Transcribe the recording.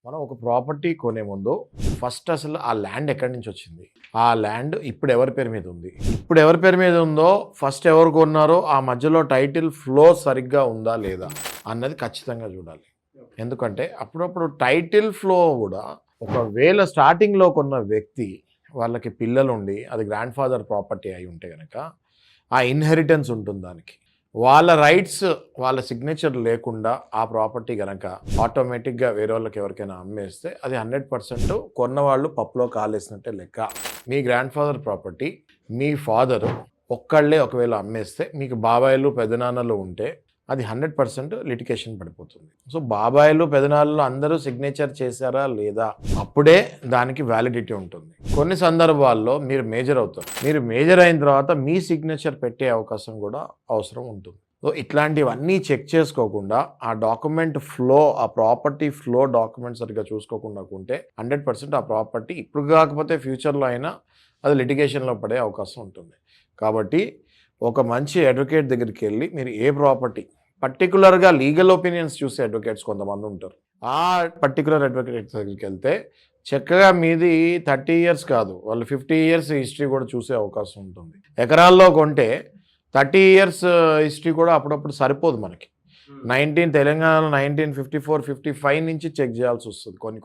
మనం ఒక ప్రాపర్టీ కొనే ముందు ఫస్ట్ అసలు ఆ ల్యాండ్ ఎక్కడి నుంచి వచ్చింది, ఆ ల్యాండ్ ఇప్పుడు ఎవరి పేరు మీద ఉంది, ఇప్పుడు ఎవరి పేరు మీద ఉందో ఫస్ట్ ఎవరు కొన్నారో ఆ మధ్యలో టైటిల్ ఫ్లో సరిగ్గా ఉందా లేదా అన్నది ఖచ్చితంగా చూడాలి. ఎందుకంటే అప్పుడప్పుడు టైటిల్ ఫ్లో కూడా ఒకవేళ స్టార్టింగ్లో కొన్న వ్యక్తి వాళ్ళకి పిల్లలు ఉండి అది గ్రాండ్ ఫాదర్ ప్రాపర్టీ అయి ఉంటే కనుక ఆ ఇన్హెరిటెన్స్ ఉంటుంది దానికి. వాళ్ళ రైట్స్ వాళ్ళ సిగ్నేచర్ లేకుండా ఆ ప్రాపర్టీ కనుక ఆటోమేటిక్గా వేరే వాళ్ళకి ఎవరికైనా అమ్మేస్తే అది 100% కొన్నవాళ్ళు పప్పులో కాలేసినట్టే లెక్క. మీ గ్రాండ్ ఫాదర్ ప్రాపర్టీ మీ ఫాదరు ఒక్కళ్ళే ఒకవేళ అమ్మేస్తే మీకు బాబాయిలు పెదనాన్నలు ఉంటే అది 100% లిటికేషన్ పడిపోతుంది. సో బాబాయిలు పెదనాన్నలు అందరూ సిగ్నేచర్ చేశారా లేదా అప్పుడే దానికి వ్యాలిడిటీ ఉంటుంది. కొన్ని సందర్భాల్లో మీరు మేజర్ అవుతారు. మీరు మేజర్ అయిన తర్వాత మీ సిగ్నేచర్ పెట్టే అవకాశం కూడా అవసరం ఉంటుంది. సో ఇట్లాంటివన్నీ చెక్ చేసుకోకుండా ఆ డాక్యుమెంట్ ఫ్లో, ఆ ప్రాపర్టీ ఫ్లో డాక్యుమెంట్ సరిగ్గా చూసుకోకుండా ఉంటే 100% ఆ ప్రాపర్టీ ఇప్పుడు కాకపోతే ఫ్యూచర్లో అయినా అది లిటిగేషన్లో పడే అవకాశం ఉంటుంది. కాబట్టి ఒక మంచి అడ్వకేట్ దగ్గరికి వెళ్ళి మీరు ఏ ప్రాపర్టీ పర్టికులర్గా లీగల్ ఒపీనియన్స్ చూసే అడ్వకేట్స్ కొంతమంది ఉంటారు. ఆ పర్టికులర్ అడ్వకేట్ దగ్గరికి వెళ్తే చక్కగా మీది 30 ఇయర్స్ కాదు, వాళ్ళు 50 ఇయర్స్ హిస్టరీ కూడా చూసే అవకాశం ఉంటుంది. ఎకరాల్లో కొంటే 30 ఇయర్స్ హిస్టరీ కూడా అప్పుడప్పుడు సరిపోదు మనకి. తెలంగాణలో 1954, 55 నుంచి చెక్ చేయాల్సి వస్తుంది కొన్ని.